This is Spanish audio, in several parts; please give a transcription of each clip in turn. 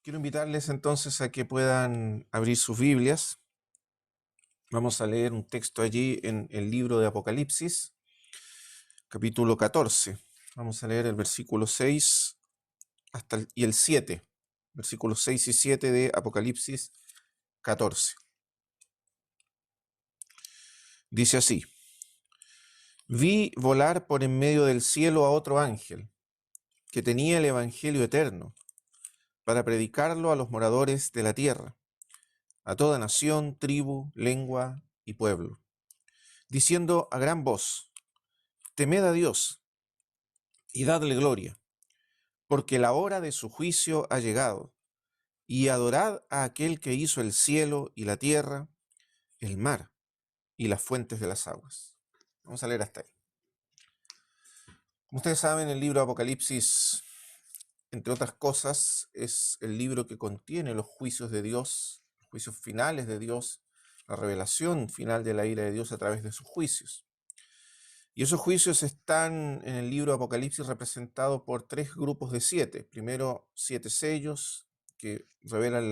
Quiero invitarles entonces a que puedan abrir sus Biblias. Vamos a leer un texto allí en el libro de Apocalipsis, capítulo 14. Vamos a leer el versículo 6 y el 7. Versículos 6 y 7 de Apocalipsis 14. Dice así: Vi volar por en medio del cielo a otro ángel, que tenía el evangelio eterno, para predicarlo a los moradores de la tierra, a toda nación, tribu, lengua y pueblo, diciendo a gran voz: Temed a Dios y dadle gloria, porque la hora de su juicio ha llegado, y adorad a aquel que hizo el cielo y la tierra, el mar y las fuentes de las aguas. Vamos a leer hasta ahí. Como ustedes saben, el libro de Apocalipsis, entre otras cosas, es el libro que contiene los juicios de Dios, los juicios finales de Dios, la revelación final de la ira de Dios a través de sus juicios. Y esos juicios están en el libro de Apocalipsis representados por tres grupos de 7. Primero, 7 sellos que revelan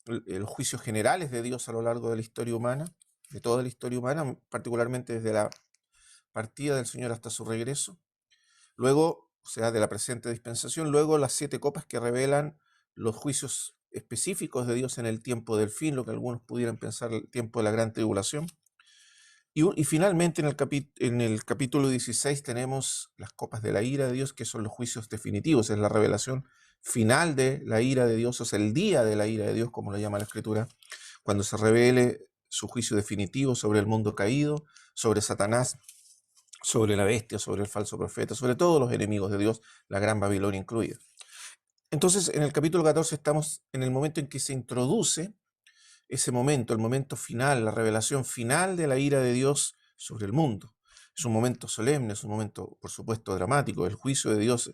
los juicios generales de Dios a lo largo de la historia humana, de toda la historia humana, particularmente desde la partida del Señor hasta su regreso. Luego, o sea, de la presente dispensación. Luego, las 7 copas que revelan los juicios específicos de Dios en el tiempo del fin, lo que algunos pudieran pensar el tiempo de la gran tribulación. Y finalmente en el capítulo 16 tenemos las copas de la ira de Dios, que son los juicios definitivos, es la revelación final de la ira de Dios, o sea, el día de la ira de Dios, como lo llama la Escritura, cuando se revele su juicio definitivo sobre el mundo caído, sobre Satanás, sobre la bestia, sobre el falso profeta, sobre todos los enemigos de Dios, la gran Babilonia incluida. Entonces, en el capítulo 14 estamos en el momento en que se introduce ese momento, el momento final, la revelación final de la ira de Dios sobre el mundo. Es un momento solemne, es un momento, por supuesto, dramático. El juicio de Dios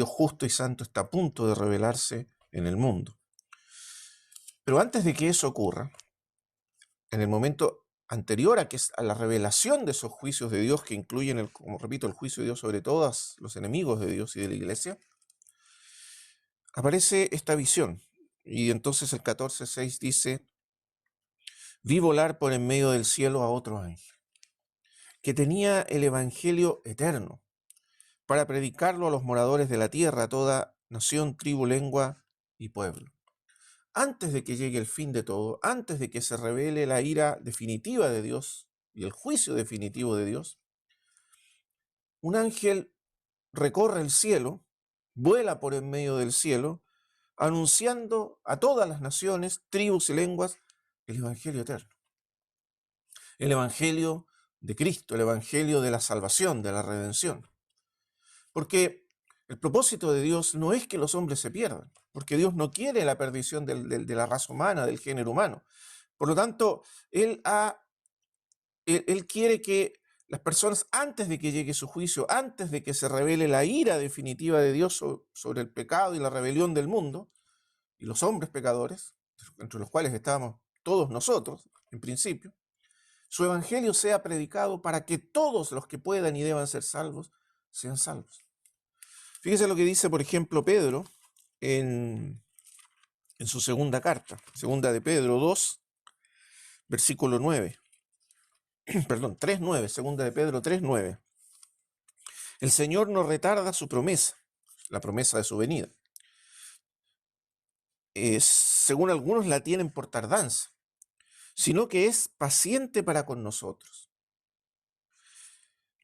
justo y santo está a punto de revelarse en el mundo. Pero antes de que eso ocurra, en el momento anterior a la revelación de esos juicios de Dios, que incluyen, como repito, el juicio de Dios sobre todos los enemigos de Dios y de la iglesia, aparece esta visión. Y entonces el 14:6 dice: Vi volar por en medio del cielo a otro ángel, que tenía el evangelio eterno, para predicarlo a los moradores de la tierra, a toda nación, tribu, lengua y pueblo. Antes de que llegue el fin de todo, antes de que se revele la ira definitiva de Dios y el juicio definitivo de Dios, un ángel recorre el cielo, vuela por en medio del cielo, anunciando a todas las naciones, tribus y lenguas el evangelio eterno. El evangelio de Cristo, el evangelio de la salvación, de la redención. Porque el propósito de Dios no es que los hombres se pierdan, porque Dios no quiere la perdición de la raza humana, del género humano. Por lo tanto, Él quiere que las personas, antes de que llegue su juicio, antes de que se revele la ira definitiva de Dios sobre el pecado y la rebelión del mundo, y los hombres pecadores, entre los cuales estábamos todos nosotros, en principio, su evangelio sea predicado para que todos los que puedan y deban ser salvos, sean salvos. Fíjese lo que dice, por ejemplo, Pedro en su segunda carta, segunda de Pedro 2, versículo 9. Perdón, 3:9, segunda de Pedro 3:9. El Señor no retarda su promesa, la promesa de su venida. Según algunos la tienen por tardanza, sino que es paciente para con nosotros,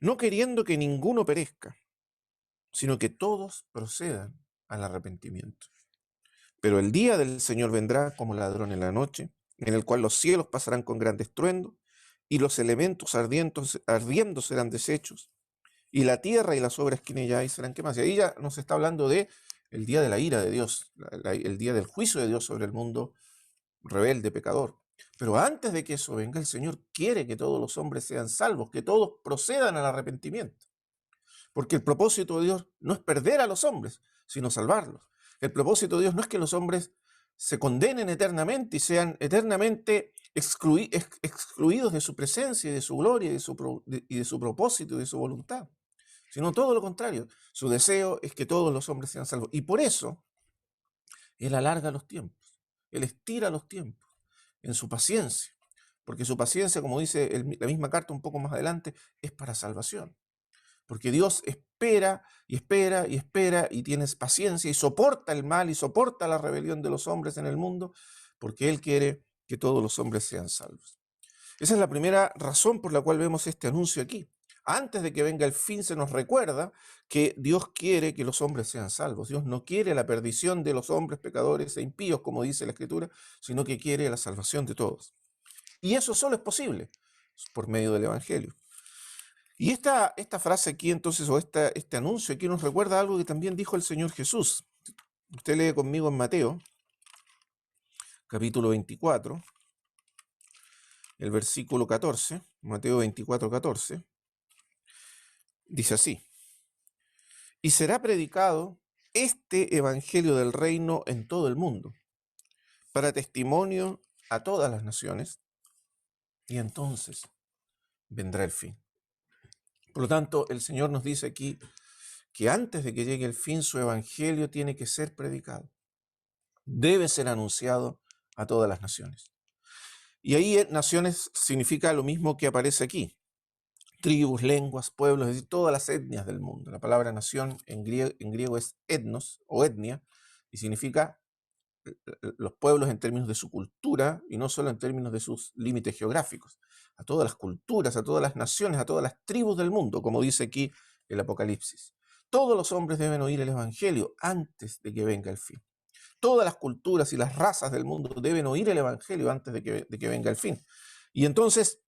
no queriendo que ninguno perezca, sino que todos procedan al arrepentimiento. Pero el día del Señor vendrá como ladrón en la noche, en el cual los cielos pasarán con gran estruendo, y los elementos ardiendo serán deshechos, y la tierra y las obras que en ella hay serán quemadas. Y ahí ya nos está hablando de el día de la ira de Dios, el día del juicio de Dios sobre el mundo rebelde, pecador. Pero antes de que eso venga, el Señor quiere que todos los hombres sean salvos, que todos procedan al arrepentimiento. Porque el propósito de Dios no es perder a los hombres, sino salvarlos. El propósito de Dios no es que los hombres se condenen eternamente y sean eternamente excluidos de su presencia y de su gloria y de su propósito y de su voluntad, sino todo lo contrario. Su deseo es que todos los hombres sean salvos. Y por eso Él alarga los tiempos, Él estira los tiempos en su paciencia, porque su paciencia, como dice la misma carta un poco más adelante, es para salvación. Porque Dios espera y espera y espera y tiene paciencia y soporta el mal y soporta la rebelión de los hombres en el mundo, porque Él quiere que todos los hombres sean salvos. Esa es la primera razón por la cual vemos este anuncio aquí. Antes de que venga el fin se nos recuerda que Dios quiere que los hombres sean salvos. Dios no quiere la perdición de los hombres pecadores e impíos, como dice la Escritura, sino que quiere la salvación de todos. Y eso solo es posible por medio del Evangelio. Y esta frase aquí entonces, o este anuncio aquí nos recuerda algo que también dijo el Señor Jesús. Usted lee conmigo en Mateo, capítulo 24, el versículo 14, Mateo 24, 14, dice así: y será predicado este evangelio del reino en todo el mundo, para testimonio a todas las naciones, y entonces vendrá el fin. Por lo tanto, el Señor nos dice aquí que antes de que llegue el fin, su evangelio tiene que ser predicado. Debe ser anunciado a todas las naciones. Y ahí naciones significa lo mismo que aparece aquí: tribus, lenguas, pueblos, es decir, todas las etnias del mundo. La palabra nación en griego es etnos o etnia, y significa los pueblos en términos de su cultura y no solo en términos de sus límites geográficos. A todas las culturas, a todas las naciones, a todas las tribus del mundo, como dice aquí el Apocalipsis. Todos los hombres deben oír el Evangelio antes de que venga el fin. Todas las culturas y las razas del mundo deben oír el Evangelio antes de que venga el fin. Y entonces,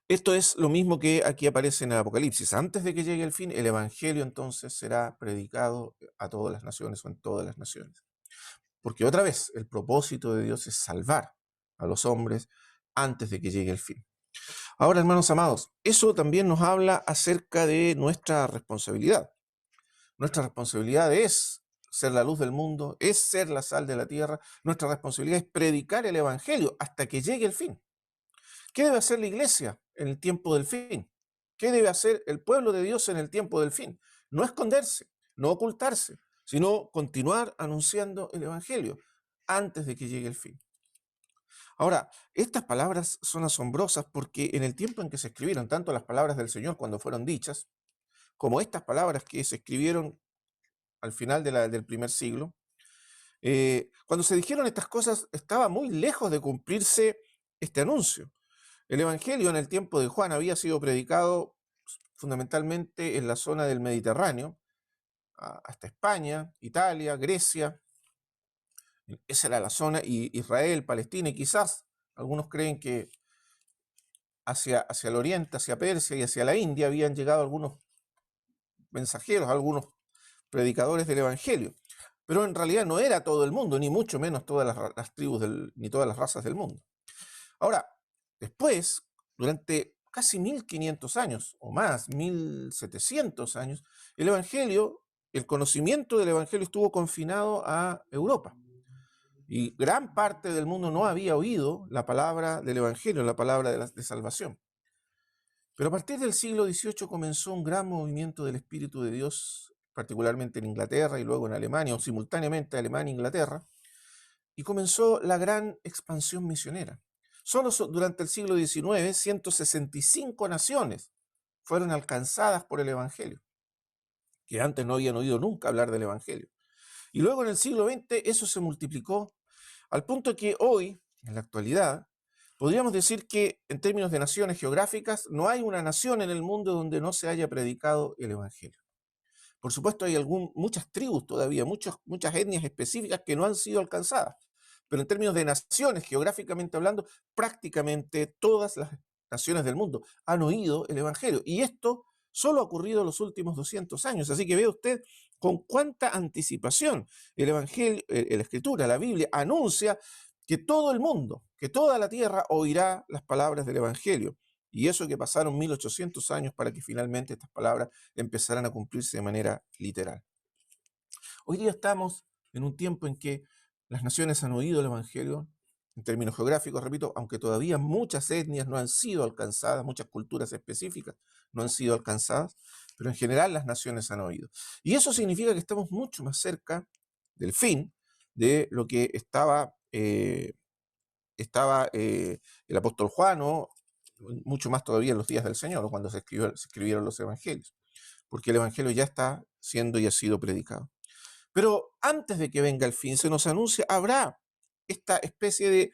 esto es lo mismo que aquí aparece en el Apocalipsis. Antes de que llegue el fin, el Evangelio entonces será predicado a todas las naciones o en todas las naciones. Porque otra vez, el propósito de Dios es salvar a los hombres antes de que llegue el fin. Ahora, hermanos amados, eso también nos habla acerca de nuestra responsabilidad. Nuestra responsabilidad es ser la luz del mundo, es ser la sal de la tierra. Nuestra responsabilidad es predicar el Evangelio hasta que llegue el fin. ¿Qué debe hacer la iglesia en el tiempo del fin? ¿Qué debe hacer el pueblo de Dios en el tiempo del fin? No esconderse, no ocultarse, sino continuar anunciando el Evangelio antes de que llegue el fin. Ahora, estas palabras son asombrosas porque en el tiempo en que se escribieron, tanto las palabras del Señor cuando fueron dichas, como estas palabras que se escribieron al final del primer siglo, cuando se dijeron estas cosas estaba muy lejos de cumplirse este anuncio. El Evangelio en el tiempo de Juan había sido predicado fundamentalmente en la zona del Mediterráneo, hasta España, Italia, Grecia. Esa era la zona, y Israel, Palestina, y quizás algunos creen que hacia el oriente, hacia Persia y hacia la India habían llegado algunos mensajeros, algunos predicadores del Evangelio. Pero en realidad no era todo el mundo, ni mucho menos todas las tribus, ni todas las razas del mundo. Ahora, después, durante casi 1500 años o más, 1700 años, el Evangelio, el conocimiento del Evangelio estuvo confinado a Europa. Y gran parte del mundo no había oído la palabra del Evangelio, la palabra de salvación. Pero a partir del siglo XVIII comenzó un gran movimiento del Espíritu de Dios, particularmente en Inglaterra y luego en Alemania, o simultáneamente Alemania e Inglaterra, y comenzó la gran expansión misionera. Solo durante el siglo XIX, 165 naciones fueron alcanzadas por el Evangelio, que antes no habían oído nunca hablar del Evangelio. Y luego en el siglo XX eso se multiplicó al punto que hoy, en la actualidad, podríamos decir que en términos de naciones geográficas no hay una nación en el mundo donde no se haya predicado el Evangelio. Por supuesto hay muchas tribus todavía, muchas etnias específicas que no han sido alcanzadas. Pero en términos de naciones, geográficamente hablando, prácticamente todas las naciones del mundo han oído el Evangelio. Y esto solo ha ocurrido en los últimos 200 años. Así que ve usted con cuánta anticipación el Evangelio, la Escritura, la Biblia, anuncia que todo el mundo, que toda la tierra oirá las palabras del Evangelio. Y eso que pasaron 1800 años para que finalmente estas palabras empezaran a cumplirse de manera literal. Hoy día estamos en un tiempo en que las naciones han oído el Evangelio, en términos geográficos, repito, aunque todavía muchas etnias no han sido alcanzadas, muchas culturas específicas no han sido alcanzadas, pero en general las naciones han oído. Y eso significa que estamos mucho más cerca del fin, de lo que estaba el apóstol Juan, o mucho más todavía en los días del Señor, cuando se escribieron los evangelios, porque el evangelio ya está siendo y ha sido predicado. Pero antes de que venga el fin, se nos anuncia, habrá esta especie de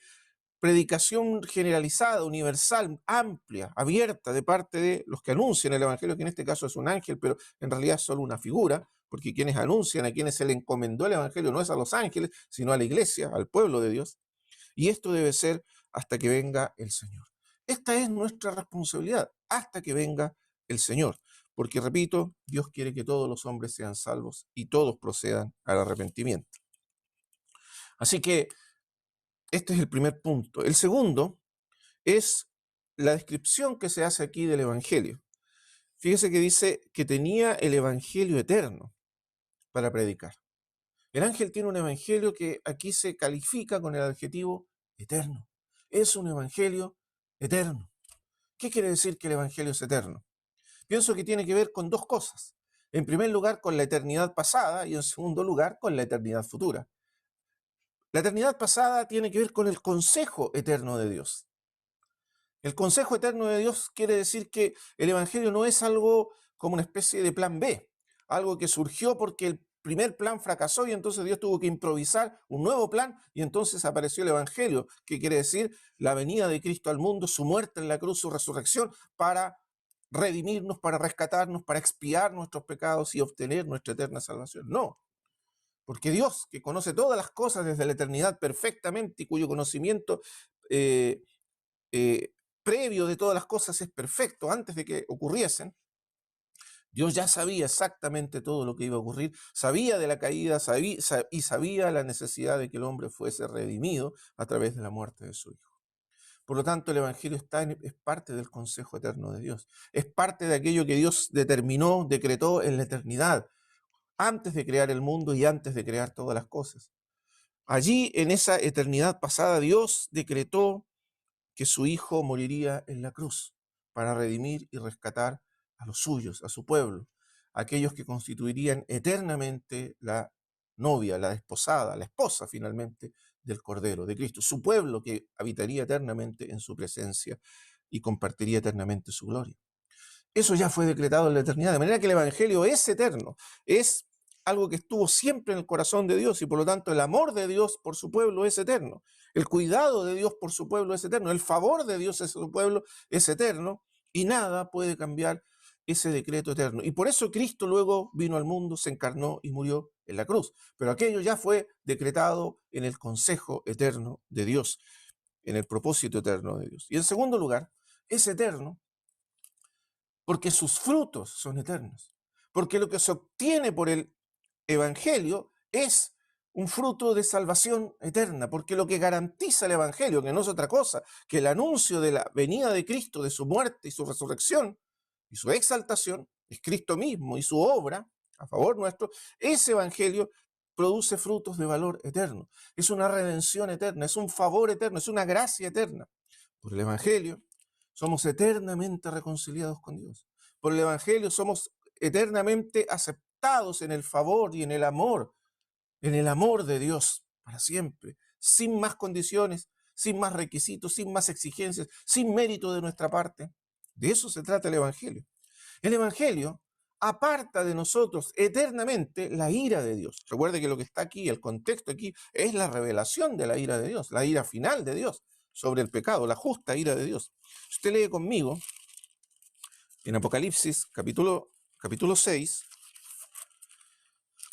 predicación generalizada, universal, amplia, abierta de parte de los que anuncian el evangelio, que en este caso es un ángel, pero en realidad es solo una figura, porque quienes anuncian, a quienes se le encomendó el evangelio, no es a los ángeles, sino a la iglesia, al pueblo de Dios. Y esto debe ser hasta que venga el Señor. Esta es nuestra responsabilidad, hasta que venga el Señor. Porque, repito, Dios quiere que todos los hombres sean salvos y todos procedan al arrepentimiento. Así que este es el primer punto. El segundo es la descripción que se hace aquí del Evangelio. Fíjese que dice que tenía el Evangelio eterno para predicar. El ángel tiene un Evangelio que aquí se califica con el adjetivo eterno. Es un Evangelio eterno. ¿Qué quiere decir que el Evangelio es eterno? Pienso que tiene que ver con dos cosas. En primer lugar, con la eternidad pasada, y en segundo lugar, con la eternidad futura. La eternidad pasada tiene que ver con el consejo eterno de Dios. El consejo eterno de Dios quiere decir que el Evangelio no es algo como una especie de plan B, algo que surgió porque el primer plan fracasó y entonces Dios tuvo que improvisar un nuevo plan y entonces apareció el Evangelio, que quiere decir la venida de Cristo al mundo, su muerte en la cruz, su resurrección, para redimirnos, para rescatarnos, para expiar nuestros pecados y obtener nuestra eterna salvación. No, porque Dios, que conoce todas las cosas desde la eternidad perfectamente y cuyo conocimiento eh, eh, previo de todas las cosas es perfecto, antes de que ocurriesen, Dios ya sabía exactamente todo lo que iba a ocurrir, sabía de la caída y sabía la necesidad de que el hombre fuese redimido a través de la muerte de su Hijo. Por lo tanto, el Evangelio es parte del consejo eterno de Dios, es parte de aquello que Dios determinó, decretó en la eternidad, antes de crear el mundo y antes de crear todas las cosas. Allí, en esa eternidad pasada, Dios decretó que su Hijo moriría en la cruz para redimir y rescatar a los suyos, a su pueblo, aquellos que constituirían eternamente la novia, la desposada, la esposa finalmente del Cordero, de Cristo, su pueblo que habitaría eternamente en su presencia y compartiría eternamente su gloria. Eso ya fue decretado en la eternidad, de manera que el Evangelio es eterno, es algo que estuvo siempre en el corazón de Dios y por lo tanto el amor de Dios por su pueblo es eterno, el cuidado de Dios por su pueblo es eterno, el favor de Dios a su pueblo es eterno y nada puede cambiar ese decreto eterno. Y por eso Cristo luego vino al mundo, se encarnó y murió en la cruz. Pero aquello ya fue decretado en el consejo eterno de Dios, en el propósito eterno de Dios. Y en segundo lugar, es eterno porque sus frutos son eternos, porque lo que se obtiene por el Evangelio es un fruto de salvación eterna, porque lo que garantiza el Evangelio, que no es otra cosa que el anuncio de la venida de Cristo, de su muerte y su resurrección y su exaltación, es Cristo mismo y su obra a favor nuestro, ese Evangelio produce frutos de valor eterno, es una redención eterna, es un favor eterno, es una gracia eterna. Por el Evangelio somos eternamente reconciliados con Dios. Por el Evangelio somos eternamente aceptados en el favor y en el amor de Dios para siempre, sin más condiciones, sin más requisitos, sin más exigencias, sin mérito de nuestra parte. De eso se trata el Evangelio. El Evangelio aparta de nosotros eternamente la ira de Dios. Recuerde que lo que está aquí, el contexto aquí, es la revelación de la ira de Dios, la ira final de Dios sobre el pecado, la justa ira de Dios. Usted lee conmigo en Apocalipsis capítulo 6,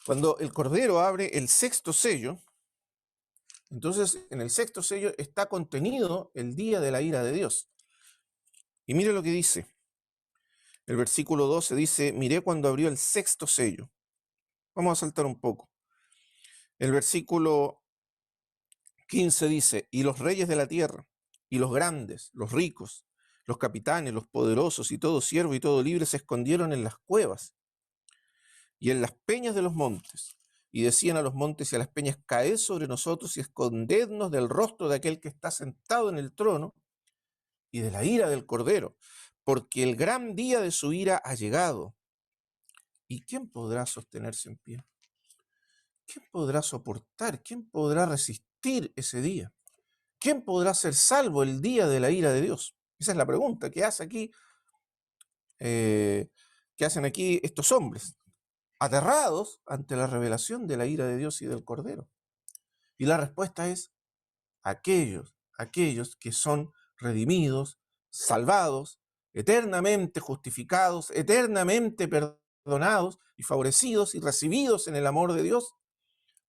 cuando el Cordero abre el sexto sello. Entonces, en el sexto sello está contenido el día de la ira de Dios. Y mire lo que dice. El versículo 12 dice, miré cuando abrió el sexto sello. Vamos a saltar un poco. El versículo 15 dice, y los reyes de la tierra, y los grandes, los ricos, los capitanes, los poderosos, y todo siervo y todo libre se escondieron en las cuevas y en las peñas de los montes. Y decían a los montes y a las peñas, caed sobre nosotros y escondednos del rostro de aquel que está sentado en el trono y de la ira del Cordero, porque el gran día de su ira ha llegado. ¿Y quién podrá sostenerse en pie? ¿quién podrá soportar? ¿Quién podrá resistir ese día? ¿Quién podrá ser salvo el día de la ira de Dios? Esa es la pregunta que hacen aquí estos hombres, aterrados ante la revelación de la ira de Dios y del Cordero. Y la respuesta es aquellos que son redimidos, salvados, eternamente justificados, eternamente perdonados y favorecidos y recibidos en el amor de Dios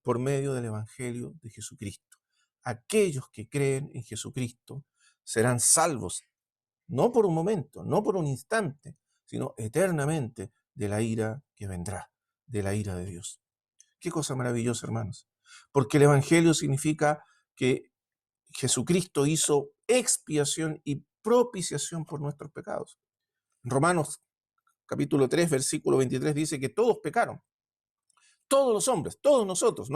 por medio del Evangelio de Jesucristo. Aquellos que creen en Jesucristo serán salvos, no por un momento, no por un instante, sino eternamente de la ira que vendrá, de la ira de Dios. Qué cosa maravillosa, hermanos, porque el Evangelio significa que Jesucristo hizo expiación y propiciación por nuestros pecados. Romanos capítulo 3, versículo 23 dice que todos pecaron. Todos los hombres, todos nosotros,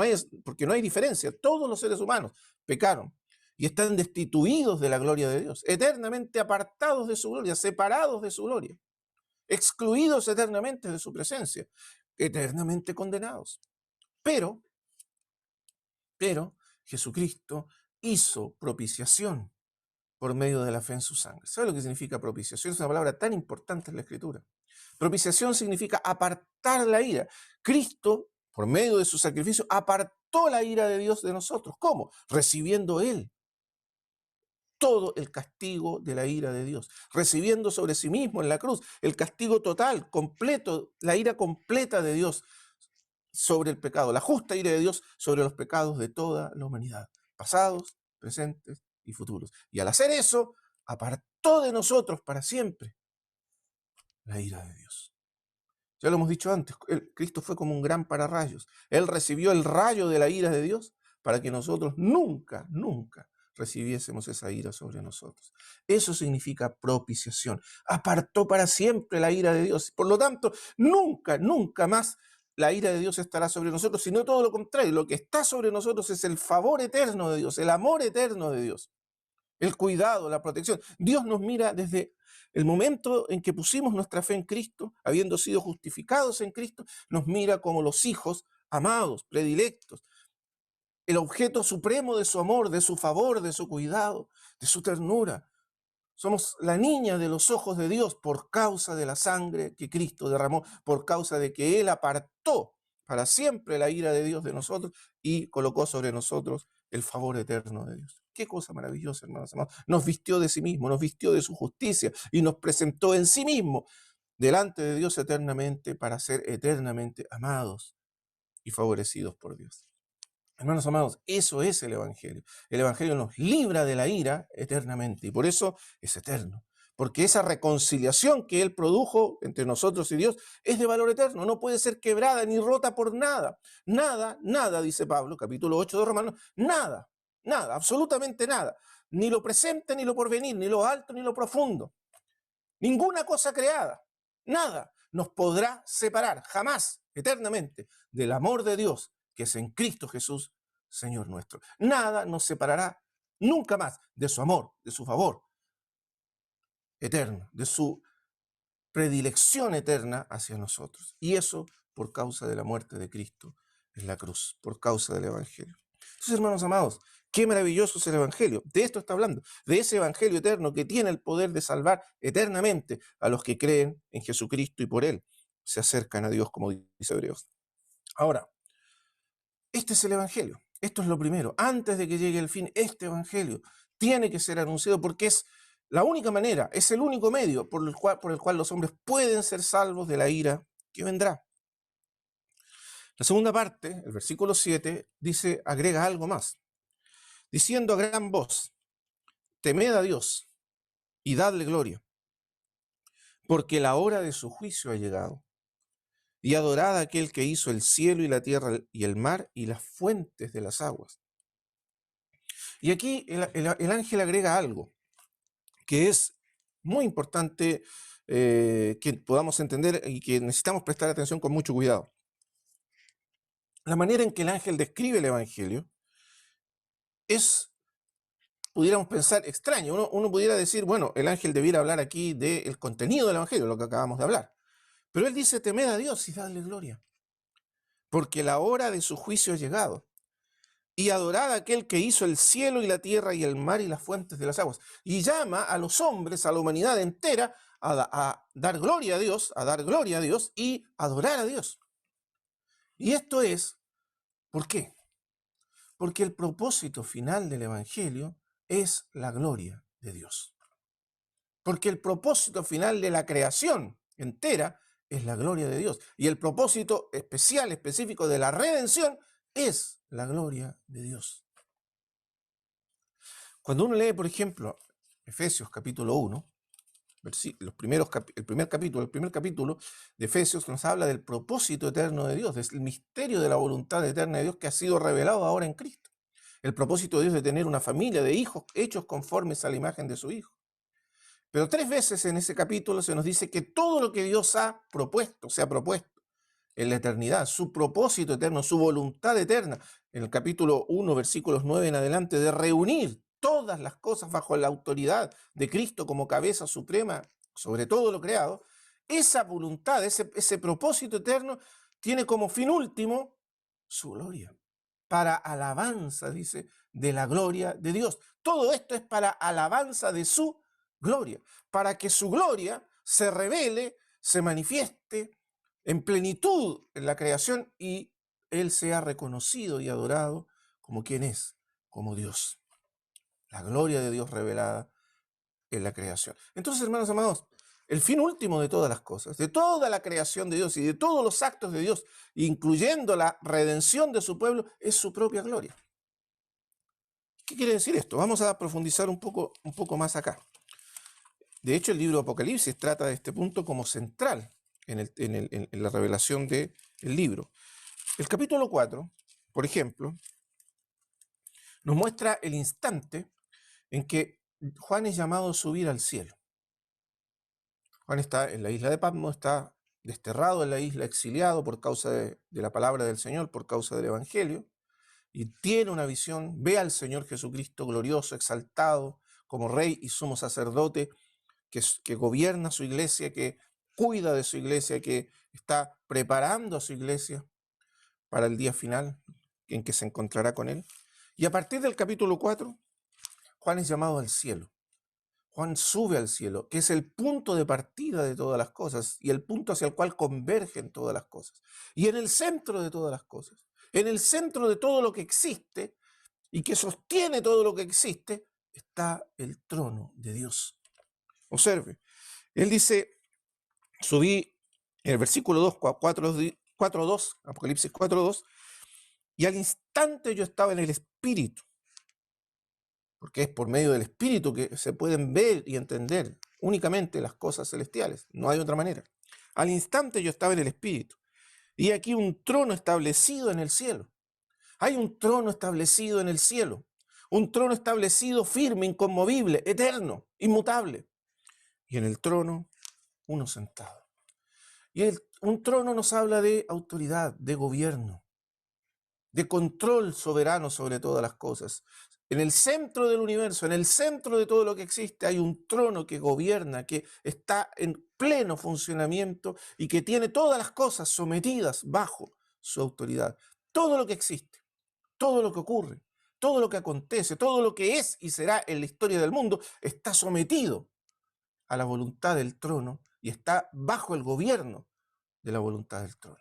porque no hay diferencia, todos los seres humanos pecaron y están destituidos de la gloria de Dios, eternamente apartados de su gloria, separados de su gloria, excluidos eternamente de su presencia, eternamente condenados. Pero Jesucristo hizo propiciación por medio de la fe en su sangre. ¿Sabe lo que significa propiciación? Es una palabra tan importante en la Escritura. Propiciación significa apartar la ira. Cristo, por medio de su sacrificio, apartó la ira de Dios de nosotros. ¿Cómo? Recibiendo Él todo el castigo de la ira de Dios, recibiendo sobre sí mismo en la cruz el castigo total, completo, la ira completa de Dios sobre el pecado, la justa ira de Dios sobre los pecados de toda la humanidad, pasados, presentes y futuros. Y al hacer eso, apartó de nosotros para siempre la ira de Dios. Ya lo hemos dicho antes, Cristo fue como un gran pararrayos. Él recibió el rayo de la ira de Dios para que nosotros nunca recibiésemos esa ira sobre nosotros. Eso significa propiciación. Apartó para siempre la ira de Dios. Por lo tanto, nunca más la ira de Dios estará sobre nosotros, sino todo lo contrario. Lo que está sobre nosotros es el favor eterno de Dios, el amor eterno de Dios, el cuidado, la protección. Dios nos mira desde el momento en que pusimos nuestra fe en Cristo, habiendo sido justificados en Cristo, nos mira como los hijos amados, predilectos, el objeto supremo de su amor, de su favor, de su cuidado, de su ternura. Somos la niña de los ojos de Dios por causa de la sangre que Cristo derramó, por causa de que Él apartó para siempre la ira de Dios de nosotros y colocó sobre nosotros el favor eterno de Dios. Qué cosa maravillosa, hermanos amados. Nos vistió de sí mismo, nos vistió de su justicia y nos presentó en sí mismo delante de Dios eternamente para ser eternamente amados y favorecidos por Dios. Hermanos amados, eso es el Evangelio. El Evangelio nos libra de la ira eternamente y por eso es eterno. Porque esa reconciliación que Él produjo entre nosotros y Dios es de valor eterno, no puede ser quebrada ni rota por nada. Nada, dice Pablo, capítulo 8 de Romanos, nada, absolutamente nada. Ni lo presente, ni lo porvenir, ni lo alto, ni lo profundo. Ninguna cosa creada, nada nos podrá separar jamás, eternamente, del amor de Dios que es en Cristo Jesús, Señor nuestro. Nada nos separará nunca más de su amor, de su favor eterno, de su predilección eterna hacia nosotros. Y eso por causa de la muerte de Cristo en la cruz, por causa del Evangelio. Entonces, hermanos amados, qué maravilloso es el Evangelio. De esto está hablando, de ese Evangelio eterno que tiene el poder de salvar eternamente a los que creen en Jesucristo y por Él se acercan a Dios, como dice Hebreos. Ahora, este es el Evangelio. Esto es lo primero. Antes de que llegue el fin, este Evangelio tiene que ser anunciado porque es la única manera, es el único medio por el cual los hombres pueden ser salvos de la ira que vendrá. La segunda parte, el versículo 7, dice, agrega algo más, diciendo a gran voz, temed a Dios y dadle gloria, porque la hora de su juicio ha llegado. Y adorad a aquel que hizo el cielo y la tierra y el mar y las fuentes de las aguas. Y aquí el ángel agrega algo que es muy importante que podamos entender y que necesitamos prestar atención con mucho cuidado. La manera en que el ángel describe el Evangelio es, pudiéramos pensar, extraño. Uno pudiera decir, bueno, el ángel debiera hablar aquí del contenido del Evangelio, lo que acabamos de hablar. Pero él dice, temed a Dios y dadle gloria. porque la hora de su juicio ha llegado. Y adorad a aquel que hizo el cielo y la tierra y el mar y las fuentes de las aguas. Y llama a los hombres, a la humanidad entera, a dar gloria a Dios, a dar gloria a Dios y adorar a Dios. Y esto es, ¿por qué? Porque el propósito final del Evangelio es la gloria de Dios. Porque el propósito final de la creación entera es la gloria de Dios. Y el propósito especial, específico de la redención es la gloria de Dios. Cuando uno lee, por ejemplo, Efesios capítulo 1, el primer capítulo de Efesios nos habla del propósito eterno de Dios, del misterio de la voluntad eterna de Dios que ha sido revelado ahora en Cristo. El propósito de Dios de tener una familia de hijos hechos conformes a la imagen de su Hijo. Pero 3 veces en ese capítulo se nos dice que todo lo que Dios se ha propuesto en la eternidad, su propósito eterno, su voluntad eterna, en el capítulo 1, versículos 9 en adelante, de reunir todas las cosas bajo la autoridad de Cristo como cabeza suprema sobre todo lo creado, esa voluntad, ese propósito eterno tiene como fin último su gloria, para alabanza, dice, de la gloria de Dios. Todo esto es para alabanza de su gloria, para que su gloria se revele, se manifieste en plenitud en la creación y Él sea reconocido y adorado como quien es, como Dios. La gloria de Dios revelada en la creación. Entonces, hermanos amados, el fin último de todas las cosas, de toda la creación de Dios y de todos los actos de Dios, incluyendo la redención de su pueblo, es su propia gloria. ¿Qué quiere decir esto? Vamos a profundizar un poco más acá. De hecho, el libro de Apocalipsis trata de este punto como central en la revelación del libro. El capítulo 4, por ejemplo, nos muestra el instante en que Juan es llamado a subir al cielo. Juan está en la isla de Patmos, está desterrado en la isla, exiliado por causa de la palabra del Señor, por causa del Evangelio, y tiene una visión, ve al Señor Jesucristo glorioso, exaltado, como rey y sumo sacerdote, que gobierna su iglesia, que cuida de su iglesia, que está preparando a su iglesia para el día final en que se encontrará con él. Y a partir del capítulo 4, Juan es llamado al cielo. Juan sube al cielo, que es el punto de partida de todas las cosas y el punto hacia el cual convergen todas las cosas. Y en el centro de todas las cosas, en el centro de todo lo que existe y que sostiene todo lo que existe, está el trono de Dios. Observe, él dice, subí en el versículo 2, 4.2, Apocalipsis 4.2, y al instante yo estaba en el Espíritu, porque es por medio del Espíritu que se pueden ver y entender únicamente las cosas celestiales, no hay otra manera. Al instante yo estaba en el Espíritu, y aquí un trono establecido en el cielo. Hay un trono establecido en el cielo, un trono establecido firme, inconmovible, eterno, inmutable. Y en el trono, uno sentado. Y un trono nos habla de autoridad, de gobierno, de control soberano sobre todas las cosas. En el centro del universo, en el centro de todo lo que existe, hay un trono que gobierna, que está en pleno funcionamiento y que tiene todas las cosas sometidas bajo su autoridad. Todo lo que existe, todo lo que ocurre, todo lo que acontece, todo lo que es y será en la historia del mundo, está sometido a la voluntad del trono y está bajo el gobierno de la voluntad del trono.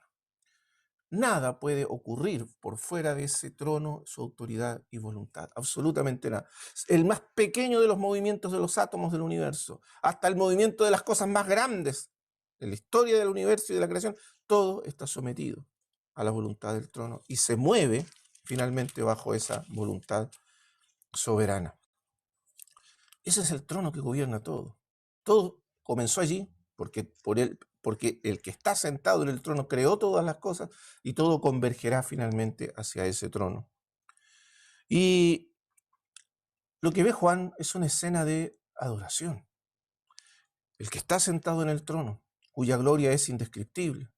Nada puede ocurrir por fuera de ese trono, su autoridad y voluntad. Absolutamente nada. El más pequeño de los movimientos de los átomos del universo, hasta el movimiento de las cosas más grandes en la historia del universo y de la creación, todo está sometido a la voluntad del trono y se mueve finalmente bajo esa voluntad soberana. Ese es el trono que gobierna todo. Todo comenzó allí porque el que está sentado en el trono creó todas las cosas y todo convergerá finalmente hacia ese trono. Y lo que ve Juan es una escena de adoración. El que está sentado en el trono, cuya gloria es indescriptible,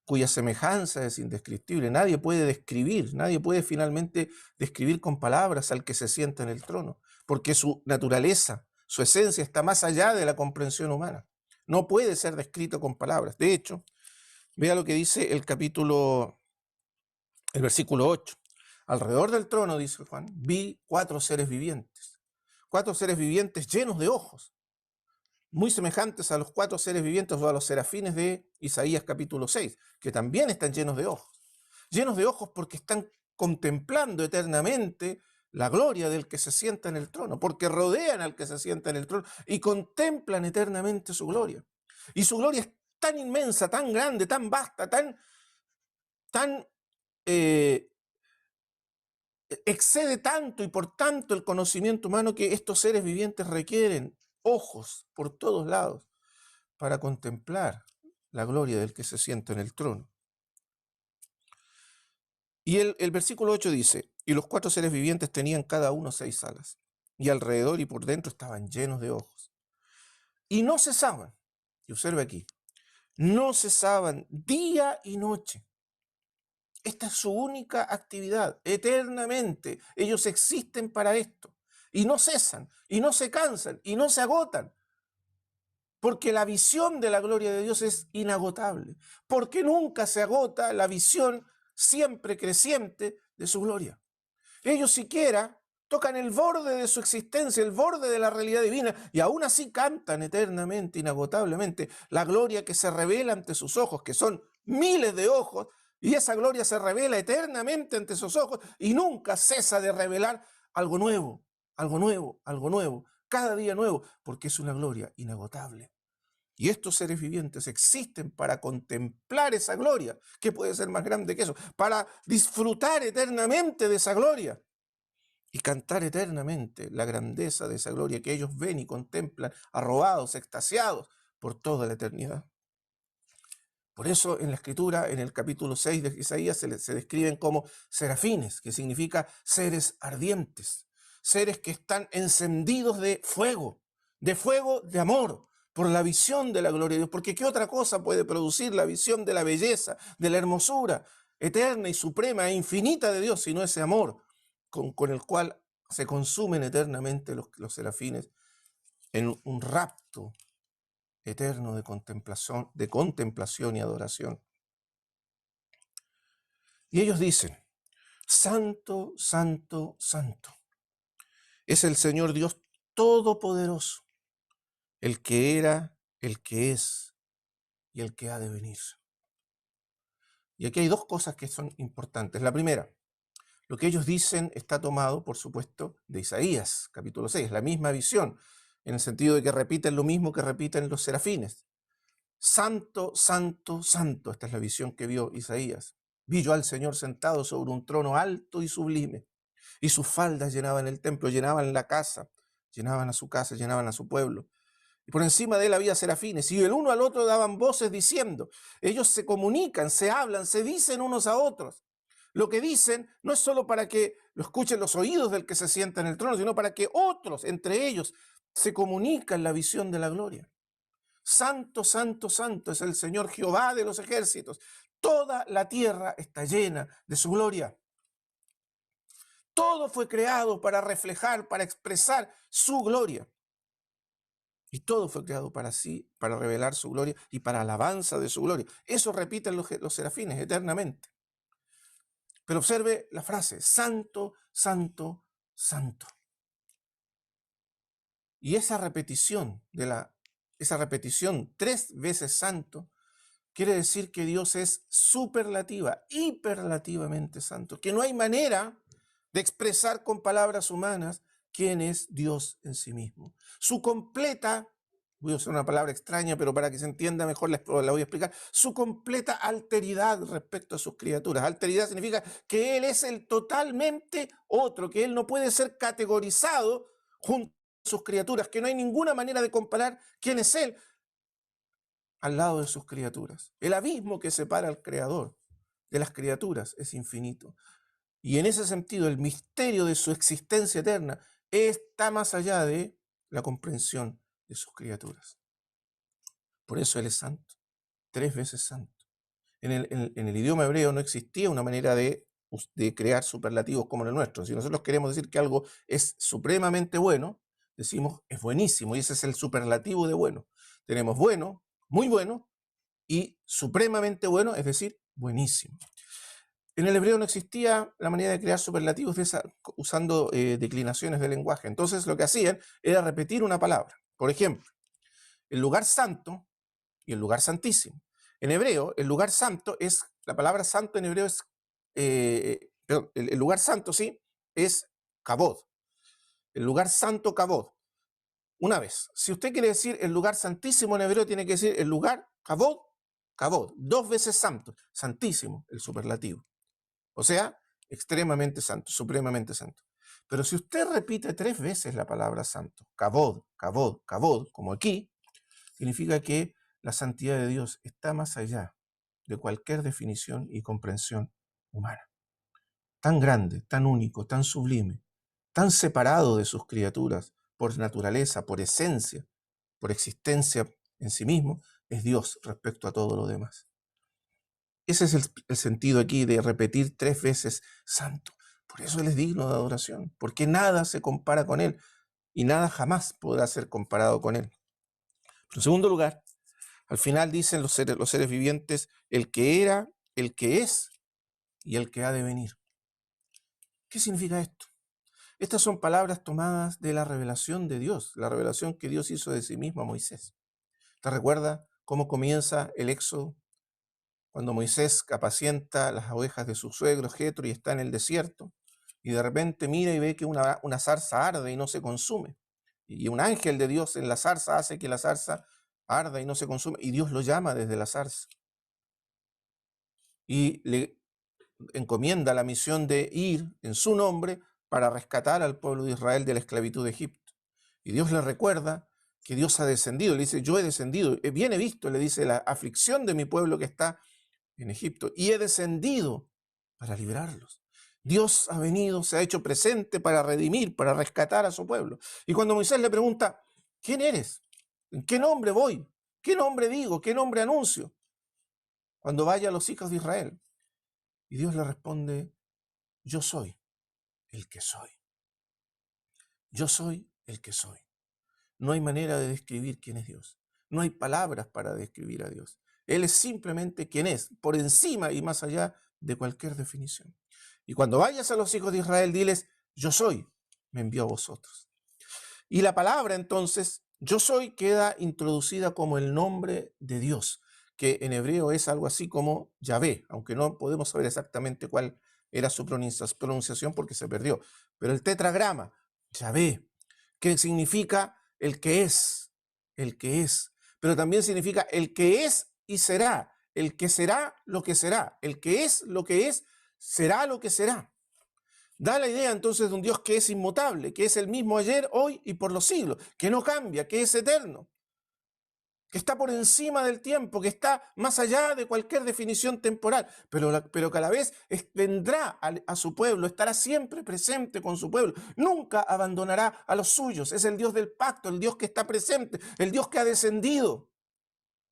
cuya semejanza es indescriptible. Nadie puede describir, nadie puede finalmente describir con palabras al que se sienta en el trono, porque su naturaleza, su esencia está más allá de la comprensión humana. No puede ser descrito con palabras. De hecho, vea lo que dice el capítulo El versículo 8. Alrededor del trono, dice Juan, vi 4 seres vivientes. 4 seres vivientes llenos de ojos, muy semejantes a los 4 seres vivientes o a los serafines de Isaías capítulo 6, que también están llenos de ojos. Llenos de ojos porque están contemplando eternamente la gloria del que se sienta en el trono, porque rodean al que se sienta en el trono y contemplan eternamente su gloria. Y su gloria es tan inmensa, tan grande, tan vasta, tan excede tanto y por tanto el conocimiento humano que estos seres vivientes requieren ojos por todos lados para contemplar la gloria del que se sienta en el trono. Y el versículo 8 dice, y los 4 seres vivientes tenían cada uno 6 alas, y alrededor y por dentro estaban llenos de ojos. Y no cesaban, y observe aquí, no cesaban día y noche. Esta es su única actividad, eternamente. Ellos existen para esto. Y no cesan, y no se cansan, y no se agotan. Porque la visión de la gloria de Dios es inagotable. Porque nunca se agota la visión siempre creciente de su gloria. Ellos siquiera tocan el borde de su existencia, el borde de la realidad divina, y aún así cantan eternamente, inagotablemente, la gloria que se revela ante sus ojos, que son miles de ojos, y esa gloria se revela eternamente ante sus ojos, y nunca cesa de revelar algo nuevo, algo nuevo, algo nuevo, cada día nuevo, porque es una gloria inagotable. Y estos seres vivientes existen para contemplar esa gloria. ¿Qué puede ser más grande que eso? Para disfrutar eternamente de esa gloria y cantar eternamente la grandeza de esa gloria que ellos ven y contemplan, arrobados, extasiados por toda la eternidad. Por eso en la Escritura, en el capítulo 6 de Isaías, se describen como serafines, que significa seres ardientes, seres que están encendidos de fuego de amor, por la visión de la gloria de Dios. Porque ¿qué otra cosa puede producir la visión de la belleza, de la hermosura eterna y suprema e infinita de Dios, sino ese amor con el cual se consumen eternamente los serafines en un rapto eterno de contemplación y adoración? Y ellos dicen, Santo, Santo, Santo, es el Señor Dios Todopoderoso, el que era, el que es y el que ha de venir. Y aquí hay 2 cosas que son importantes. La primera, lo que ellos dicen está tomado, por supuesto, de Isaías, capítulo 6, la misma visión, en el sentido de que repiten lo mismo que repiten los serafines. Santo, santo, santo. Esta es la visión que vio Isaías. Vi yo al Señor sentado sobre un trono alto y sublime, y sus faldas llenaban el templo, llenaban la casa, llenaban a su casa, llenaban a su pueblo. Y por encima de él había serafines, y el uno al otro daban voces diciendo, ellos se comunican, se hablan, se dicen unos a otros. Lo que dicen no es solo para que lo escuchen los oídos del que se sienta en el trono, sino para que otros, entre ellos, se comunican la visión de la gloria. Santo, santo, santo es el Señor Jehová de los ejércitos. Toda la tierra está llena de su gloria. Todo fue creado para reflejar, para expresar su gloria. Y todo fue creado para sí, para revelar su gloria y para alabanza de su gloria. Eso repiten los serafines eternamente. Pero observe la frase, santo, santo, santo. Y esa repetición, esa repetición 3 veces santo, quiere decir que Dios es superlativa, hiperlativamente santo, que no hay manera de expresar con palabras humanas quién es Dios en sí mismo. Su completa, voy a usar una palabra extraña, pero para que se entienda mejor la voy a explicar, su completa alteridad respecto a sus criaturas. Alteridad significa que Él es el totalmente otro, que Él no puede ser categorizado junto a sus criaturas, que no hay ninguna manera de comparar quién es Él al lado de sus criaturas. El abismo que separa al Creador de las criaturas es infinito. Y en ese sentido, el misterio de su existencia eterna está más allá de la comprensión de sus criaturas. Por eso Él es santo, 3 veces santo. En el idioma hebreo no existía una manera de crear superlativos como el nuestro. Si nosotros queremos decir que algo es supremamente bueno, decimos es buenísimo, y ese es el superlativo de bueno. Tenemos bueno, muy bueno, y supremamente bueno, es decir, buenísimo. En el hebreo no existía la manera de crear superlativos usando declinaciones del lenguaje. Entonces lo que hacían era repetir una palabra. Por ejemplo, el lugar santo y el lugar santísimo. En hebreo, el lugar santo es, la palabra santo en hebreo es, perdón, el lugar santo, sí, es kabod. El lugar santo, kabod. Una vez, si usted quiere decir el lugar santísimo en hebreo, tiene que decir el lugar kabod, kabod. 2 veces santo, santísimo, el superlativo. O sea, extremadamente santo, supremamente santo. Pero si usted repite 3 veces la palabra santo, kabod, kabod, kabod, como aquí, significa que la santidad de Dios está más allá de cualquier definición y comprensión humana. Tan grande, tan único, tan sublime, tan separado de sus criaturas por naturaleza, por esencia, por existencia en sí mismo, es Dios respecto a todo lo demás. Ese es el sentido aquí de repetir 3 veces santo. Por eso Él es digno de adoración, porque nada se compara con Él y nada jamás podrá ser comparado con Él. Pero en segundo lugar, al final dicen los seres vivientes, el que era, el que es y el que ha de venir. ¿Qué significa esto? Estas son palabras tomadas de la revelación de Dios, la revelación que Dios hizo de sí mismo a Moisés. ¿Te recuerda cómo comienza el Éxodo? Cuando Moisés apacienta las ovejas de su suegro Jetro y está en el desierto, y de repente mira y ve que una zarza arde y no se consume. Y un ángel de Dios en la zarza hace que la zarza arda y no se consume, y Dios lo llama desde la zarza. Y le encomienda la misión de ir en su nombre para rescatar al pueblo de Israel de la esclavitud de Egipto. Y Dios le recuerda que Dios ha descendido, le dice, yo he descendido, bien he visto, le dice, la aflicción de mi pueblo que está en Egipto, y he descendido para librarlos. Dios ha venido, se ha hecho presente para redimir, para rescatar a su pueblo. Y cuando Moisés le pregunta, ¿quién eres? ¿En qué nombre voy? ¿Qué nombre digo? ¿Qué nombre anuncio? Cuando vaya a los hijos de Israel. Y Dios le responde, yo soy el que soy. Yo soy el que soy. No hay manera de describir quién es Dios. No hay palabras para describir a Dios. Él es simplemente quien es, por encima y más allá de cualquier definición. Y cuando vayas a los hijos de Israel, diles, yo soy, me envió a vosotros. Y la palabra entonces, yo soy, queda introducida como el nombre de Dios, que en hebreo es algo así como Yahvé, aunque no podemos saber exactamente cuál era su pronunciación porque se perdió. Pero el tetragrama, Yahvé, que significa el que es, pero también significa el que es y será, el que será lo que será, el que es lo que es, será lo que será. Da la idea entonces de un Dios que es inmutable, que es el mismo ayer, hoy y por los siglos, que no cambia, que es eterno, que está por encima del tiempo, que está más allá de cualquier definición temporal, pero que a la vez vendrá a su pueblo, estará siempre presente con su pueblo, nunca abandonará a los suyos, es el Dios del pacto, el Dios que está presente, el Dios que ha descendido.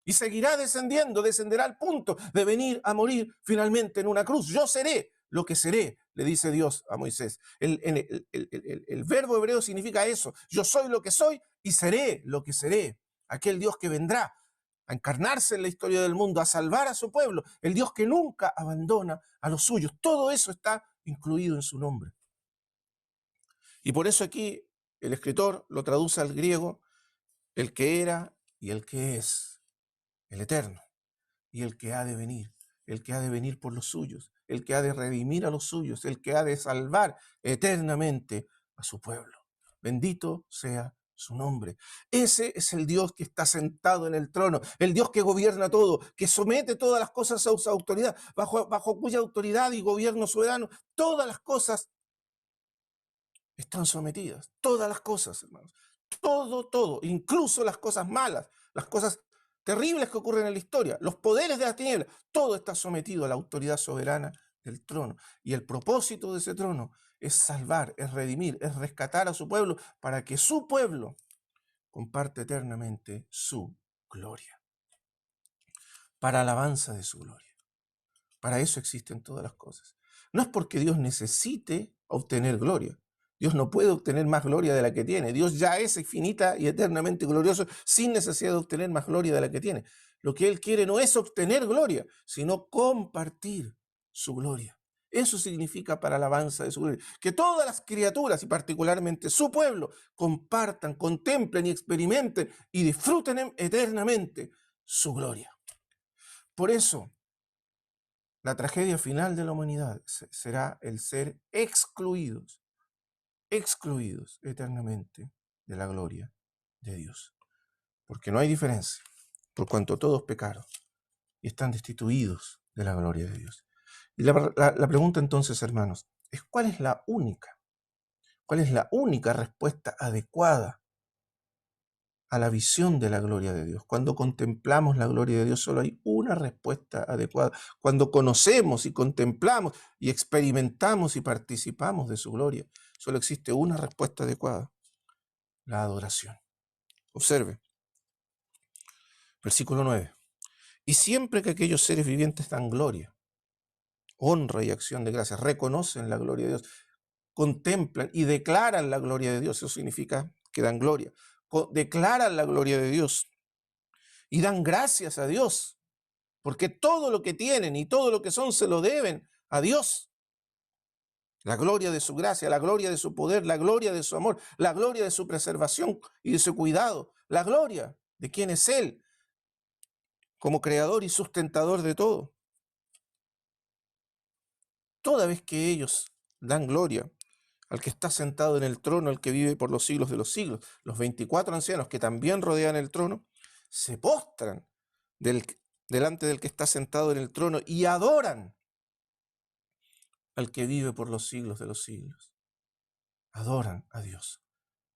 Y seguirá descendiendo, descenderá al punto de venir a morir finalmente en una cruz. Yo seré lo que seré, le dice Dios a Moisés. El verbo hebreo significa eso. Yo soy lo que soy y seré lo que seré. Aquel Dios que vendrá a encarnarse en la historia del mundo, a salvar a su pueblo. El Dios que nunca abandona a los suyos. Todo eso está incluido en su nombre. Y por eso aquí el escritor lo traduce al griego, el que era y el que es. El eterno y el que ha de venir por los suyos, el que ha de redimir a los suyos, el que ha de salvar eternamente a su pueblo. Bendito sea su nombre. Ese es el Dios que está sentado en el trono, el Dios que gobierna todo, que somete todas las cosas a su autoridad, bajo cuya autoridad y gobierno soberano todas las cosas están sometidas. Todas las cosas, hermanos. Todo, incluso las cosas malas, las cosas terribles que ocurren en la historia, los poderes de las tinieblas, todo está sometido a la autoridad soberana del trono. Y el propósito de ese trono es salvar, es redimir, es rescatar a su pueblo para que su pueblo comparte eternamente su gloria, para alabanza de su gloria. Para eso existen todas las cosas. No es porque Dios necesite obtener gloria. Dios no puede obtener más gloria de la que tiene. Dios ya es infinita y eternamente glorioso sin necesidad de obtener más gloria de la que tiene. Lo que Él quiere no es obtener gloria, sino compartir su gloria. Eso significa para alabanza de su gloria. Que todas las criaturas, y particularmente su pueblo, compartan, contemplen y experimenten y disfruten eternamente su gloria. Por eso, la tragedia final de la humanidad será el ser excluidos eternamente de la gloria de Dios. Porque no hay diferencia, por cuanto todos pecaron y están destituidos de la gloria de Dios. Y la pregunta entonces, hermanos, es ¿cuál es la única respuesta adecuada a la visión de la gloria de Dios? Cuando contemplamos la gloria de Dios, solo hay una respuesta adecuada. Cuando conocemos y contemplamos y experimentamos y participamos de su gloria, solo existe una respuesta adecuada: la adoración. Observe, versículo 9. Y siempre que aquellos seres vivientes dan gloria, honra y acción de gracias, reconocen la gloria de Dios, contemplan y declaran la gloria de Dios, eso significa que dan gloria, declaran la gloria de Dios y dan gracias a Dios, porque todo lo que tienen y todo lo que son se lo deben a Dios. La gloria de su gracia, la gloria de su poder, la gloria de su amor, la gloria de su preservación y de su cuidado, la gloria de quien es Él como creador y sustentador de todo. Toda vez que ellos dan gloria al que está sentado en el trono, al que vive por los siglos de los siglos, los 24 ancianos que también rodean el trono, se postran delante del que está sentado en el trono y adoran al que vive por los siglos de los siglos. Adoran a Dios,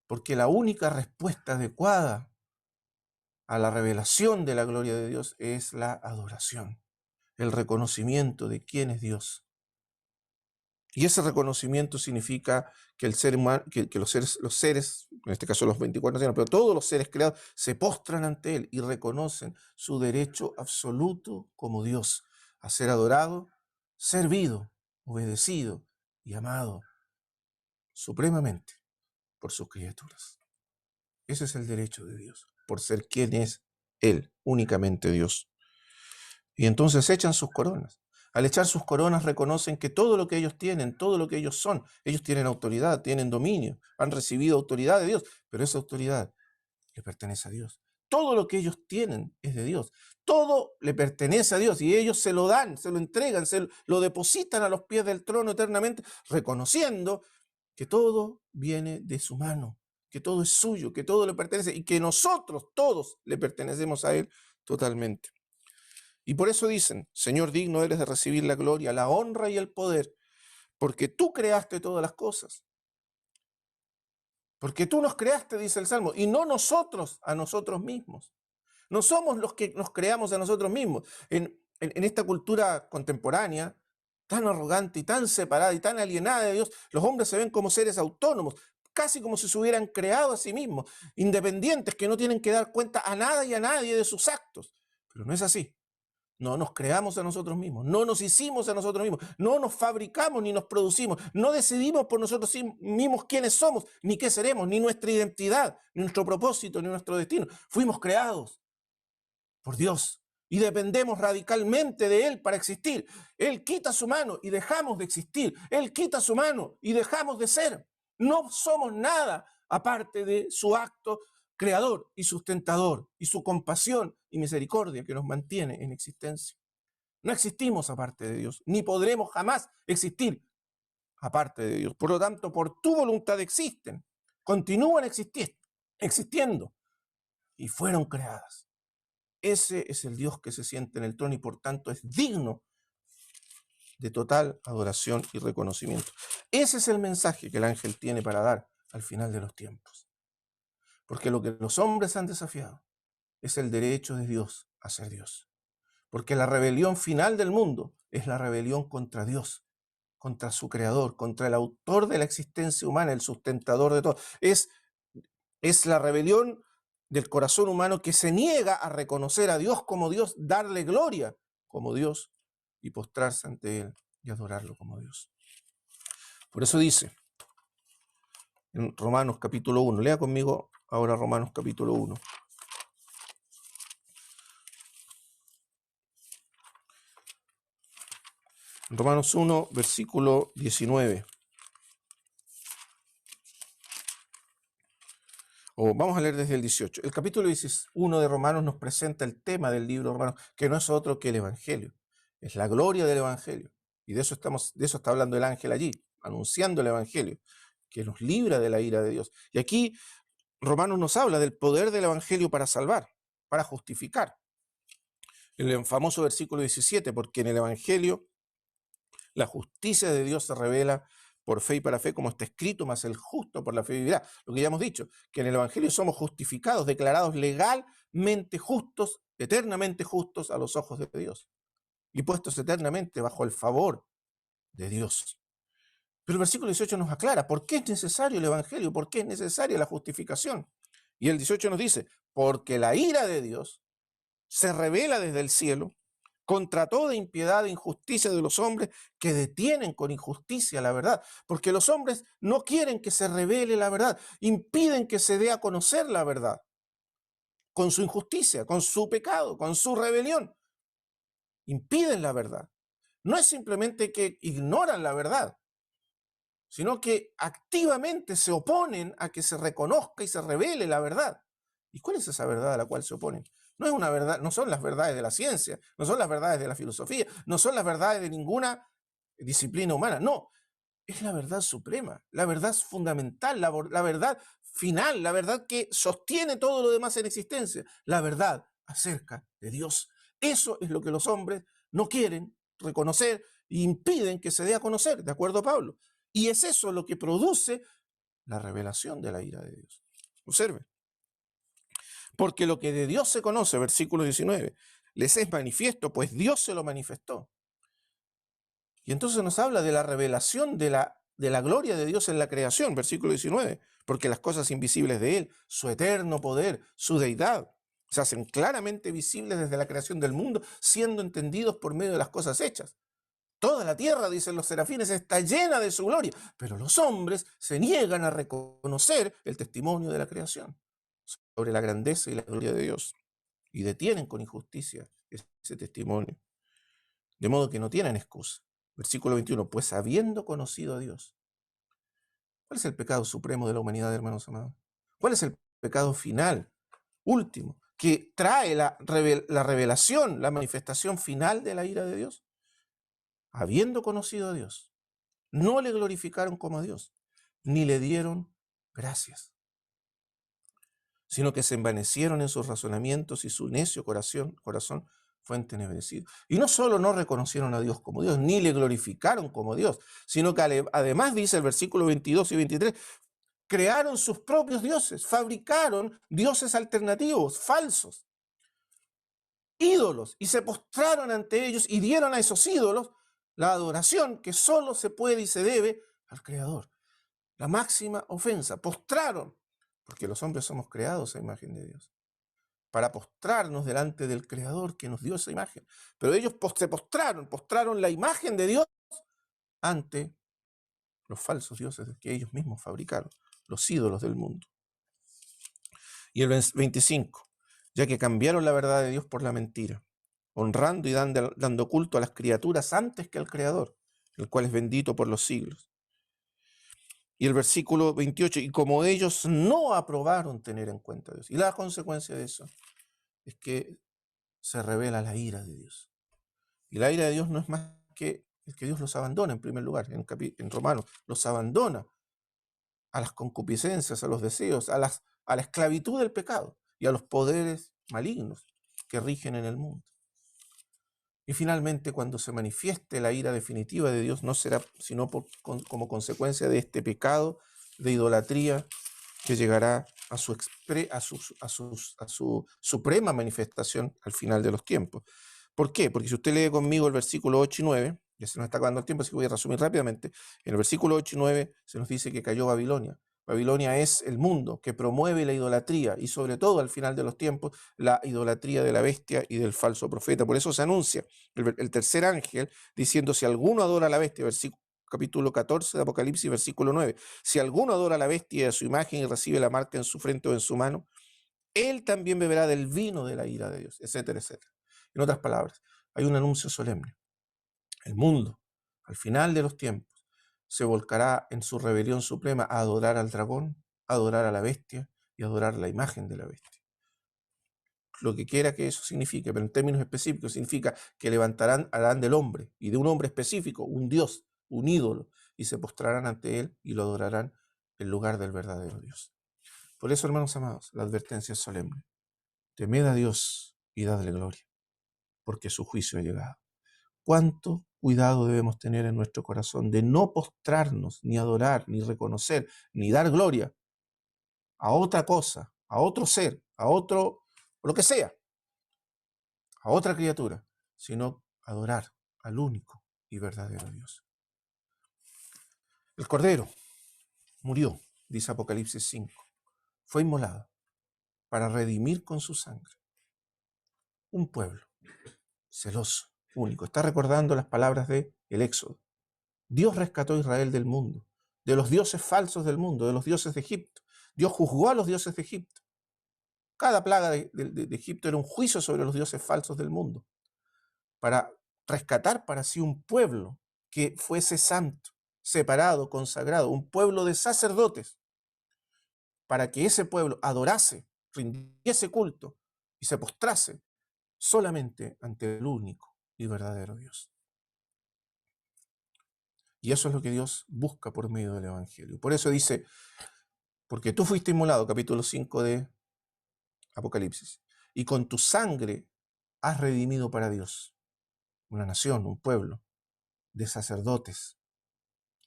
porque la única respuesta adecuada a la revelación de la gloria de Dios es la adoración, el reconocimiento de quién es Dios. Y ese reconocimiento significa que el ser humano, que los seres, en este caso los 24 ancianos, pero todos los seres creados se postran ante Él y reconocen su derecho absoluto como Dios a ser adorado, servido, obedecido y amado supremamente por sus criaturas. Ese es el derecho de Dios, por ser quien es Él, únicamente Dios. Y entonces echan sus coronas. Al echar sus coronas reconocen que todo lo que ellos tienen, todo lo que ellos son, ellos tienen autoridad, tienen dominio, han recibido autoridad de Dios, pero esa autoridad le pertenece a Dios. Todo lo que ellos tienen es de Dios. Todo le pertenece a Dios y ellos se lo dan, se lo entregan, se lo depositan a los pies del trono eternamente, reconociendo que todo viene de su mano, que todo es suyo, que todo le pertenece y que nosotros todos le pertenecemos a Él totalmente. Y por eso dicen: Señor, digno eres de recibir la gloria, la honra y el poder, porque tú creaste todas las cosas. Porque tú nos creaste, dice el Salmo, y no nosotros a nosotros mismos. No somos los que nos creamos a nosotros mismos. En esta cultura contemporánea, tan arrogante y tan separada y tan alienada de Dios, los hombres se ven como seres autónomos, casi como si se hubieran creado a sí mismos, independientes, que no tienen que dar cuenta a nada y a nadie de sus actos. Pero no es así. No nos creamos a nosotros mismos, no nos hicimos a nosotros mismos, no nos fabricamos ni nos producimos, no decidimos por nosotros mismos quiénes somos, ni qué seremos, ni nuestra identidad, ni nuestro propósito, ni nuestro destino. Fuimos creados por Dios y dependemos radicalmente de Él para existir. Él quita su mano y dejamos de existir. Él quita su mano y dejamos de ser. No somos nada aparte de su acto creador y sustentador y su compasión y misericordia que nos mantiene en existencia. No existimos aparte de Dios, ni podremos jamás existir aparte de Dios. Por lo tanto, por tu voluntad existen, continúan existiendo y fueron creadas. Ese es el Dios que se siente en el trono y por tanto es digno de total adoración y reconocimiento. Ese es el mensaje que el ángel tiene para dar al final de los tiempos. Porque lo que los hombres han desafiado es el derecho de Dios a ser Dios. Porque la rebelión final del mundo es la rebelión contra Dios, contra su creador, contra el autor de la existencia humana, el sustentador de todo. Es la rebelión del corazón humano que se niega a reconocer a Dios como Dios, darle gloria como Dios y postrarse ante Él y adorarlo como Dios. Por eso dice en Romanos capítulo 1, lea conmigo ahora Romanos capítulo 1. Romanos 1, versículo 19. O vamos a leer desde el 18. El capítulo 1 de Romanos nos presenta el tema del libro de Romanos, que no es otro que el Evangelio. Es la gloria del Evangelio. Y de eso está hablando el ángel allí, anunciando el Evangelio, que nos libra de la ira de Dios. Y aquí Romanos nos habla del poder del Evangelio para salvar, para justificar. El famoso versículo 17, porque en el Evangelio la justicia de Dios se revela por fe y para fe, como está escrito, mas el justo por la fe vivirá. Lo que ya hemos dicho, que en el Evangelio somos justificados, declarados legalmente justos, eternamente justos a los ojos de Dios, y puestos eternamente bajo el favor de Dios. Pero el versículo 18 nos aclara por qué es necesario el Evangelio, por qué es necesaria la justificación. Y el 18 nos dice, porque la ira de Dios se revela desde el cielo contra toda impiedad e injusticia de los hombres que detienen con injusticia la verdad, porque los hombres no quieren que se revele la verdad, impiden que se dé a conocer la verdad, con su injusticia, con su pecado, con su rebelión, impiden la verdad. No es simplemente que ignoran la verdad, sino que activamente se oponen a que se reconozca y se revele la verdad. ¿Y cuál es esa verdad a la cual se oponen? No es una verdad, no son las verdades de la ciencia, no son las verdades de la filosofía, no son las verdades de ninguna disciplina humana, no, es la verdad suprema, la verdad fundamental, la verdad final, la verdad que sostiene todo lo demás en existencia, la verdad acerca de Dios. Eso es lo que los hombres no quieren reconocer e impiden que se dé a conocer, de acuerdo a Pablo. Y es eso lo que produce la revelación de la ira de Dios. Observe. Porque lo que de Dios se conoce, versículo 19, les es manifiesto, pues Dios se lo manifestó. Y entonces nos habla de la revelación de la gloria de Dios en la creación, versículo 19, porque las cosas invisibles de Él, su eterno poder, su deidad, se hacen claramente visibles desde la creación del mundo, siendo entendidos por medio de las cosas hechas. Toda la tierra, dicen los serafines, está llena de su gloria, pero los hombres se niegan a reconocer el testimonio de la creación sobre la grandeza y la gloria de Dios y detienen con injusticia ese testimonio, de modo que no tienen excusa. Versículo 21, pues habiendo conocido a Dios. ¿Cuál es el pecado supremo de la humanidad, hermanos amados? ¿Cuál es el pecado final, último, que trae la revelación, la manifestación final de la ira de Dios? Habiendo conocido a Dios, no le glorificaron como a Dios, ni le dieron gracias, sino que se envanecieron en sus razonamientos y su necio corazón fue entenebrecido. Y no solo no reconocieron a Dios como Dios, ni le glorificaron como Dios, sino que además, dice el versículo 22 y 23, crearon sus propios dioses, fabricaron dioses alternativos, falsos, ídolos, y se postraron ante ellos y dieron a esos ídolos la adoración que solo se puede y se debe al Creador. La máxima ofensa, postraron, porque los hombres somos creados a imagen de Dios, para postrarnos delante del Creador que nos dio esa imagen. Pero ellos se postraron la imagen de Dios ante los falsos dioses que ellos mismos fabricaron, los ídolos del mundo. Y el 25, ya que cambiaron la verdad de Dios por la mentira, honrando y dando culto a las criaturas antes que al Creador, el cual es bendito por los siglos. Y el versículo 28, y como ellos no aprobaron tener en cuenta a Dios. Y la consecuencia de eso es que se revela la ira de Dios. Y la ira de Dios no es más que el que Dios los abandona en primer lugar, en Romanos, los abandona a las concupiscencias, a los deseos, a la esclavitud del pecado y a los poderes malignos que rigen en el mundo. Y finalmente, cuando se manifieste la ira definitiva de Dios, no será sino como consecuencia de este pecado de idolatría que llegará a su suprema manifestación al final de los tiempos. ¿Por qué? Porque si usted lee conmigo el versículo 8 y 9, ya se nos está acabando el tiempo, así que voy a resumir rápidamente. En el versículo 8 y 9 se nos dice que cayó Babilonia. Babilonia es el mundo que promueve la idolatría y sobre todo al final de los tiempos la idolatría de la bestia y del falso profeta. Por eso se anuncia el tercer ángel diciendo: si alguno adora a la bestia, capítulo 14 de Apocalipsis, versículo 9, si alguno adora a la bestia y a su imagen y recibe la marca en su frente o en su mano, él también beberá del vino de la ira de Dios, etcétera, etcétera. En otras palabras, hay un anuncio solemne. El mundo al final de los tiempos, se volcará en su rebelión suprema a adorar al dragón, a adorar a la bestia y a adorar la imagen de la bestia. Lo que quiera que eso signifique, pero en términos específicos significa que harán del hombre, y de un hombre específico, un dios, un ídolo, y se postrarán ante él y lo adorarán en lugar del verdadero Dios. Por eso, hermanos amados, la advertencia es solemne. Temed a Dios y dadle gloria, porque su juicio ha llegado. ¿Cuánto cuidado debemos tener en nuestro corazón de no postrarnos, ni adorar, ni reconocer, ni dar gloria a otra cosa, a otro ser, a otro, lo que sea, a otra criatura, sino adorar al único y verdadero Dios? El Cordero murió, dice Apocalipsis 5, fue inmolado para redimir con su sangre un pueblo celoso, único. Está recordando las palabras del Éxodo. Dios rescató a Israel del mundo, de los dioses falsos del mundo, de los dioses de Egipto. Dios juzgó a los dioses de Egipto. Cada plaga de Egipto era un juicio sobre los dioses falsos del mundo, para rescatar para sí un pueblo que fuese santo, separado, consagrado, un pueblo de sacerdotes, para que ese pueblo adorase, rindiese culto y se postrase solamente ante el único y verdadero Dios. Y eso es lo que Dios busca por medio del Evangelio. Por eso dice, porque tú fuiste inmolado, capítulo 5 de Apocalipsis, y con tu sangre has redimido para Dios una nación, un pueblo de sacerdotes,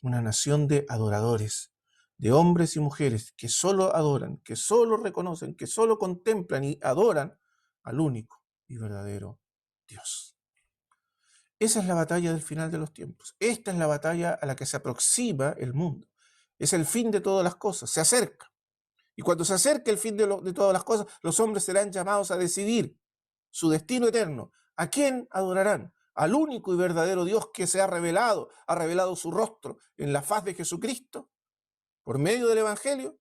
una nación de adoradores, de hombres y mujeres que solo adoran, que solo reconocen, que solo contemplan y adoran al único y verdadero Dios. Esa es la batalla del final de los tiempos. Esta es la batalla a la que se aproxima el mundo. Es el fin de todas las cosas, se acerca. Y cuando se acerque el fin de todas las cosas, los hombres serán llamados a decidir su destino eterno. ¿A quién adorarán? Al único y verdadero Dios que se ha revelado su rostro en la faz de Jesucristo por medio del Evangelio,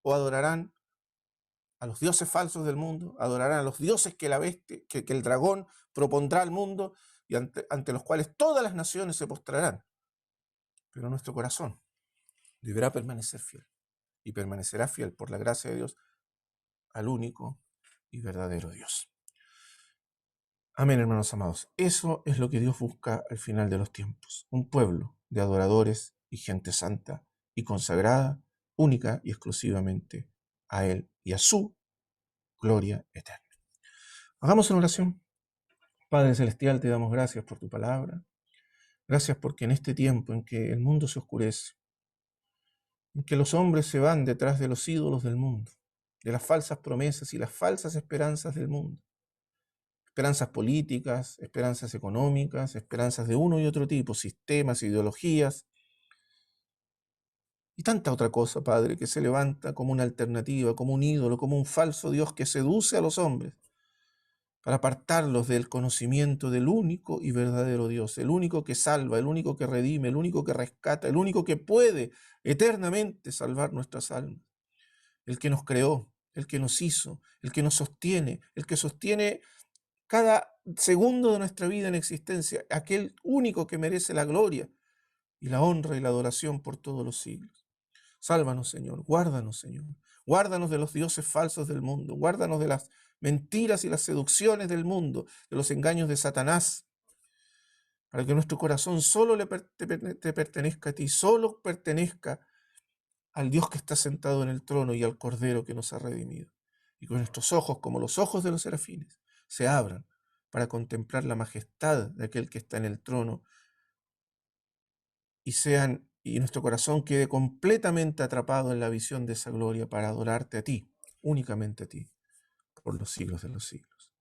o adorarán a los dioses falsos del mundo, adorarán a los dioses que el dragón propondrá al mundo y ante los cuales todas las naciones se postrarán. Pero nuestro corazón deberá permanecer fiel, y permanecerá fiel por la gracia de Dios al único y verdadero Dios. Amén, hermanos amados. Eso es lo que Dios busca al final de los tiempos. Un pueblo de adoradores y gente santa y consagrada, única y exclusivamente a Él y a su gloria eterna. Hagamos una oración. Padre Celestial, te damos gracias por tu palabra. Gracias porque en este tiempo en que el mundo se oscurece, en que los hombres se van detrás de los ídolos del mundo, de las falsas promesas y las falsas esperanzas del mundo, esperanzas políticas, esperanzas económicas, esperanzas de uno y otro tipo, sistemas, ideologías y tanta otra cosa, Padre, que se levanta como una alternativa, como un ídolo, como un falso Dios que seduce a los hombres para apartarlos del conocimiento del único y verdadero Dios, el único que salva, el único que redime, el único que rescata, el único que puede eternamente salvar nuestras almas, el que nos creó, el que nos hizo, el que nos sostiene, el que sostiene cada segundo de nuestra vida en existencia, aquel único que merece la gloria y la honra y la adoración por todos los siglos. Sálvanos, Señor, guárdanos, Señor. Guárdanos de los dioses falsos del mundo, guárdanos de las mentiras y las seducciones del mundo, de los engaños de Satanás, para que nuestro corazón solo te pertenezca a ti, solo pertenezca al Dios que está sentado en el trono y al Cordero que nos ha redimido. Y con nuestros ojos, como los ojos de los serafines, se abran para contemplar la majestad de aquel que está en el trono y nuestro corazón quede completamente atrapado en la visión de esa gloria para adorarte a ti, únicamente a ti, por los siglos de los siglos.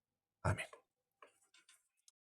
Amén.